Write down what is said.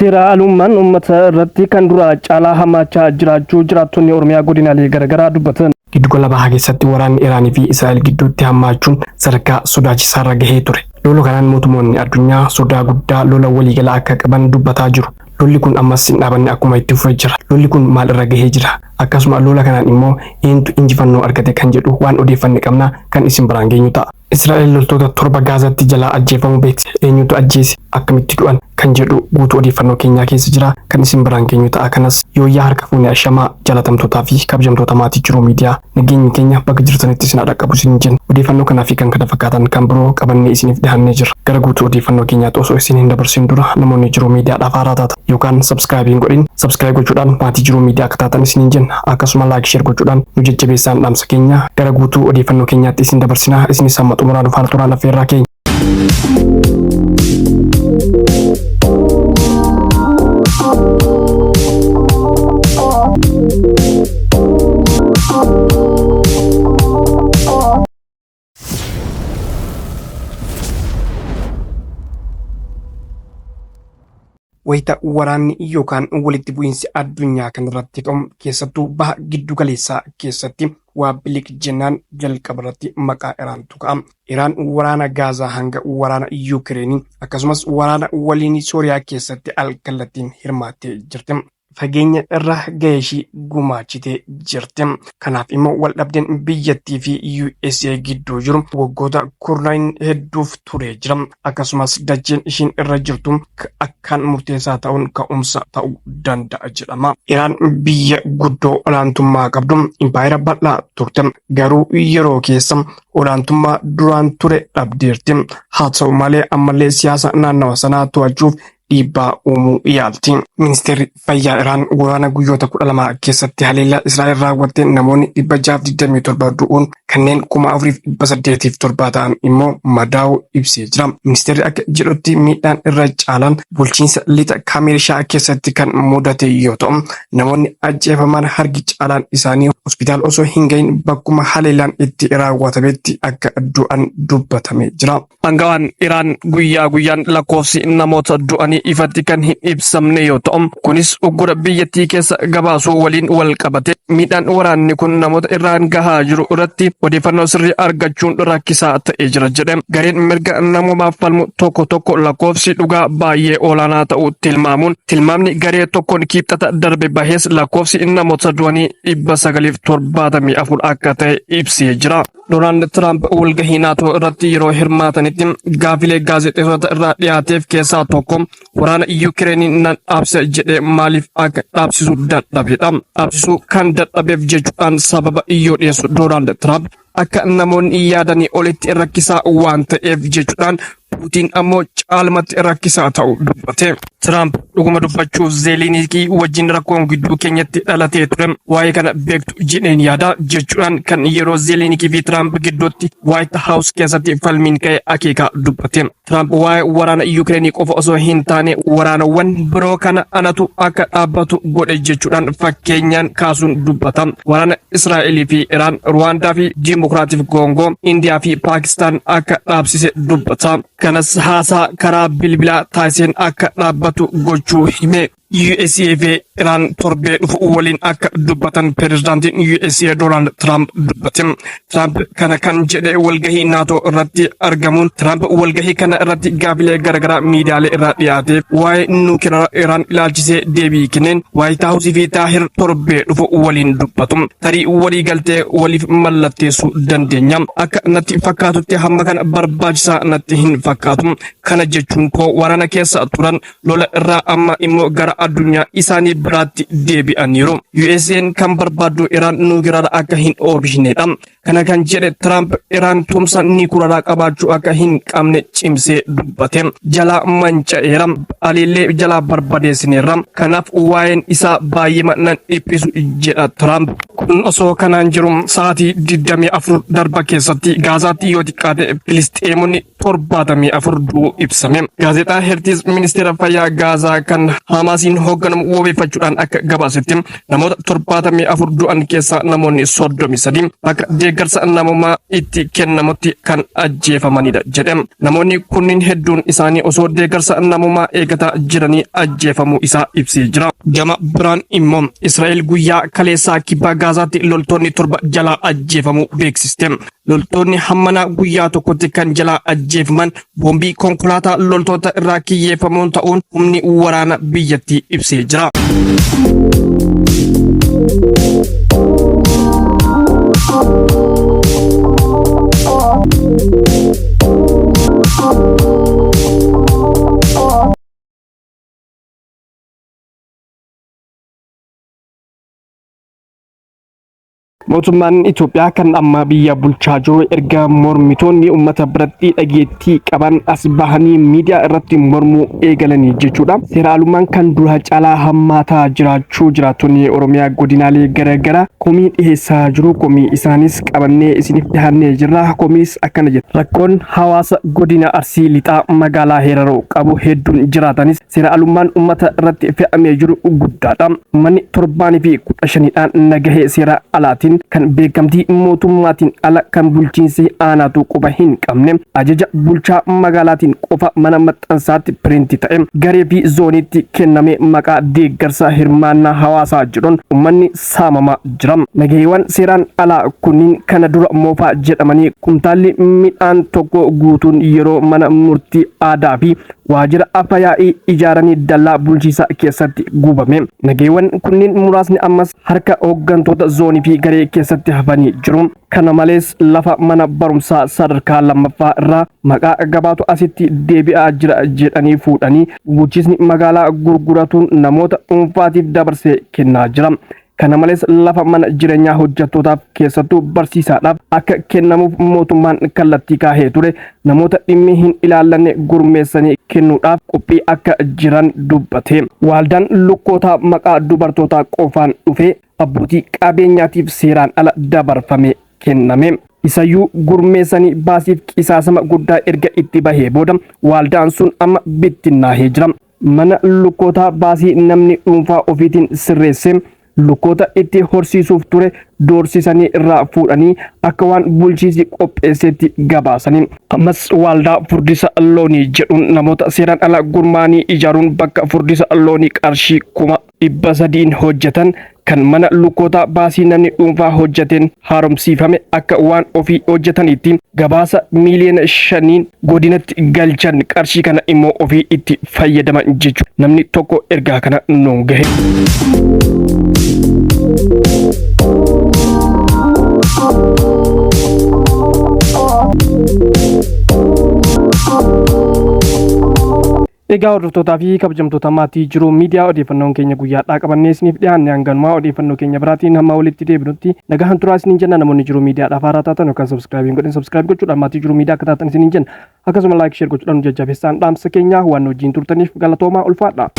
Seera alummaan uummata irratti kan dura caalaa hamaachaa jiraachuu jiraattonni Oromiyaa godinaalee garaagaraa dubbatan. Giddugala bahaa keessatti waraanni Iraanii fi Israa'el gidduutti hammaachuun sadarkaa sodaachisaa irra gahee ture. Lola kanaan mootummoonni addunyaa sodaa guddaa lola waliigalaa akka qaban dubbataa jiru. Lolli kun ammas hin dhaabanne akkuma itti fufee jira. Lolli kun maal irra gahee jira? Akkasuma lola kanaan immoo eenyutu injifannoo argate kan jedhu waan odeeffanne qabna kan isin biraan geenyu ta'a. Israa'el loltoota 7 Gaazaatti jalaa ajjeefamu beekte. Eenyutu ajjeese? Akkamitti du'an? Kan jedhu guutuu odeeffannoo keenyaa keessa jira kan isin biraan geenyu ta'a. Kanas yooyyaa harka fuunee ashamaa jaalatamtootaa fi kabajamtoota maatii jiruu miidiyaa nageenyi keenya bakka jirtanitti isin dhaqqabu isin jenna. Odeeffannoo kanaa fi kan kana fakkaatan kan biroo qabannee isiniif dhihannee jira. Gara guutuu odeeffannoo keenyaatti osoo isin hin dabarsin dura namoonni jiruu miidiyaadhaaf haaraa taatan yookaan sabskiraayib hin godhin sabskiraayib gochuudhaan maatii jiruu miidiyaa akka taatan isin jenna. Akkasuma laayik sheer gochuudhaan nu jajjabeessaan dhaamsa keenya gara guutuu odeeffannoo keenyaatti isin dabarsina. Isinis amma xumuraan faana turaan affeerraa keenya. Wayita waraanni yookaan walitti bu'iinsi addunyaa kanarratti ta'u keessattuu baha giddu galeessaa keessatti waa bilik jennaan jalqaba irratti maqaa Iraantu ka'a. Iraan waraana Gaazaa hanga waraana Yuukireenii akkasumas waraana waliinii Sooriyaa keessatti alkallattiin hirmaattee jirti. Fageenya irra gahee gumaachitee jirti. Kanaaf immoo waldhabdeen biyyattii fi USA gidduu jiru waggoota kurnan hedduuf turee jira. Akkasumas dacheen ishiin irra jirtu akkaan murteessaa ta'uun ka'umsa ta'uu danda'a jedhama. Iraan biyya guddoo olaantummaa qabdu impaayera bal'aa turte. Garuu yeroo keessa olaantummaa duraan ture dhabdeerti. Haa ta'u malee ammallee siyaasa naannawa sanaa to'achuuf dhiibbaa uumuu yaalti. Ministeerri fayyaa Iraan waraana guyyoota 12 keessatti haleellaa Israa'el raawwatte namoonni 627 du'uun kanneen 4807 ta'an immoo madaa'uu ibsee jira. Ministeerri akka jedhutti miidhaan irra caalaan bulchiinsa lixa Kaameerishaa keessatti kan mudate yoo ta'u namoonni ajjeefaman harki caalaan isaanii hospitaala osoo hin gahin bakkuma haleellaan itti raawwatametti akka du'an dubbatamee jira. Aangawaan Iraan guyyaa guyyaan lakkoofsi namoota du'anii ifatti kan hin ibsamne yoo ta'u kunis uggura biyyattii keessa gabaasuu waliin wal qabate miidhaan waraanni kun namoota irraan gahaa jiru irratti odeeffannoo sirrii argachuun rakkisaa ta'ee jira jedhe. Gareen mirga namoomaaf falmu tokko lakkoofsi dhugaa baay'ee olaanaa ta'uu tilmaamuun tilmaamni garee tokkoon kibxata darbe bahees lakkoofsi namoota du'anii 974 akka ta'e ibsee jira. Doonaald Tiraamp walgahii naatoo irratti yeroo hirmaatanitti gaafilee gaazexeessota irraa dhiyaateef keessaa tokko waraana Yuukireenii nan dhaabse jedhee maaliif akka dhaabsisuu dadhabedha. Dhaabsisuu kan dadhabeef jechuudhaan sababa iyyoo dhiyeessu Doonaald Tiraamp akka namoonni yaadanii olitti rakkisaa waan ta'eef jechuudhaan Puutiin ammoo caalmatti rakkisaa ta'uu dubbate. Tiraamp dhuguma dubbachuuf Zeeleeniikii wajjin rakkoon gidduu keenyatti dhalatee ture waa'ee kana beektu jedheen yaada jechuudhaan kan yeroo Zeeleeniikii fi Tiraamp gidduutti White House keessatti falmiin ka'e akeeka dubbate. Tiraamp waa'ee waraana Yuukireenii qofa osoo hin taane waraanawwan biroo kana anatu akka dhaabbatu godhe jechuudhaan fakkeenyaan kaasuun dubbata. Waraana Israa'elii fi Iraan, Ruwaandaa fi Dimokiraatif Koongoo, Indiyaa fi Paakistaan akka dhaabsise dubbata. Kanas haasaa karaa bilbilaa taasiseen akka dhaabbatu gochuu hime. USA fi Iraan torbee dhufu waliin akka dubbatan pirezidaantiin USA Doonaald Tiraamp dubbate. Tiraamp kana kan jedhe walgahii naatoo irratti argamuun Tiraamp walgahii kana irratti gaafilee garaagaraa miidiyaalee irraa dhiyaate waa'ee nuukilaara Iraan ilaalchisee deebii kenneen Waayit Haawusii fi Taahir torbee dhufu waliin dubbatu. Tarii walii galtee waliif mallatteessuu dandeenya. Akka natti fakkaatutti hamma kana barbaachisaa natti hin fakkaatu. Kana jechuun koo waraana keessa turan lola irraa amma immoo gara addunyaa isaanii biraatti deebi'aniiru. USA'n kan barbaadu Iraan nuukilaara akka hin oomishnedha. Kana kan jedhe Tiraamp Iraan tumsa nuukilaara qabaachuu akka hin qabne cimsee dubbate. Jalaa manca'eera. Aliillee jalaa barbadeessineerra. Kanaaf waa'een isaa baay'ee nan dhiphisu jedha Tiraamp. Kun osoo kanaan jiru sa'aatii 24 darba keessatti Gaazaatti yoo xiqqaate Filisxeemonni 74 du'uu ibsame. Gaazexaan Hertiis ministeera fayyaa Gaazaa kan Hamaasiin isaatiin hoogganamu wabeeffachuudhaan akka gabaasetti namoota 74 du'an keessaa namoonni 33 bakka deeggarsa namummaa itti kennamutti kan ajjeefamanidha jedhe. Namoonni kunniin hedduun isaanii osoo deeggarsa namummaa eegataa jiranii ajjeefamuu isaa ibsee jira. Gama biraan immoo Israa'el guyyaa kaleessaa kibba Gaazaatti loltoonni 7 jalaa ajjeefamuu beeksiste. Loltoonni hammana guyyaa tokkotti kan jalaa ajjeefaman boombii konkolaataa loltoota irraa kiyyeeffamuun ta'uun humni waraana biyyattii ibsee jira. Mootummaan Itoophiyaa kan amma biyya bulchaa jiru erga mormitoonni uummata biratti dhageettii qaban as bahanii miidiyaa irratti mormuu eegalanii jechuudha. Seeraalummaan kan dura caalaa hammaataa jiraachuu jiraattonni Oromiyaa godinaalee garaagaraa komii dhiheessaa jiru. Komii isaanis qabannee isiniif dhiyaannee jirra. Komiis akkana jedha. Rakkoon hawaasa godina Arsii lixaa magaalaa Heeraroo qabu hedduun jiraatanis seeraalummaan uummata irratti fe'amee jiru guddaadha. Uummanni 7 fi 15dhaan nagahee seera alaatiin kan beekamtii mootummaatiin ala kan bulchiinsi aanaatu quba hin qabne ajaja bulchaa magaalaatiin qofa mana maxxansaatti piriinti ta'e garee fi zooniitti kenname maqaa deeggarsa hirmaannaa hawaasaa jedhuun uummanni saamamaa jira. Nageewwan seeraan alaa kunniin kana dura moofaa jedhamanii kumtaalli midhaan tokko guutuun yeroo mana murtii aadaa fi waajjira afayaa'ii ijaaranii dallaa bulchiinsaa keessatti gubame. Nageewwan kunniin muraasni ammas harka hooggantoota zoonii fi garee keessatti hafanii jiru. Kana malees lafa mana barumsaa sadarkaa lammaffaa irraa maqaa gabaatu asitti deebi'aa jira jedhanii fuudhanii bulchiinsi magaalaa gurguratuun namoota dhuunfaatiif dabarsee kennaa jira. Kana malees lafa mana jireenyaa hojjettootaaf keessattuu barsiisaadhaaf akka kennamuuf mootummaan kallattii kaahee ture namoota dhimmi hin ilaallanne gurmeessanii kennuudhaaf qophii akka jiran dubbate. Waaldaan lukkootaa maqaa dubartootaa qofaan dhufee abbootii qabeenyaatiif seeraan ala dabarfame kenname. Isayyuu gurmeessanii baasiif qisaasama guddaa erga itti bahee booda waaldaan sun amma bittinnaahee jira. Mana lukkootaa baasii namni dhuunfaa ofiitiin sirreesse lukkoota itti horsiisuuf ture doorsisanii irraa fuudhanii akka waan bulchiinsi qopheessetti gabaasanii. Ammas waaldaa furdisa loonii jedhuun namoota seeraan ala gurmaanii ijaaruun bakka furdisa loonii qarshii 300 hojjetan kan mana lukkoota baasii namni dhuunfaa hojjeteen haaromsiifame akka waan ofii hojjetaniitti gabaasa miiliyoona 5 godinatti galchan qarshii kana immoo ofii itti fayyadaman jechuudha. Namni tokko ergaa kana nuun gahe. Egaa hordoftoota fi kabajamtoota maatii jiru miidiyaa odeeffannoon keenya guyyaadhaa qabannee isiniif dhiyaanne hanganumaa odeeffannoo keenya biraatiin hamma walitti deebinutti nagaan turaa isiniin jenna. Namoonni jiru miidiyaadhaaf haaraa taatan yookaan sabskiraayibiin godhin sabskiraayib gochuudhaan maatii jiru miidiyaa akka taatan isiniin jenna. Akkasuma laayik sheer gochuudhaan nu jajjabeessaan dhaamsa keenya waan wajjin turtaniif galatoomaa ulfaadha.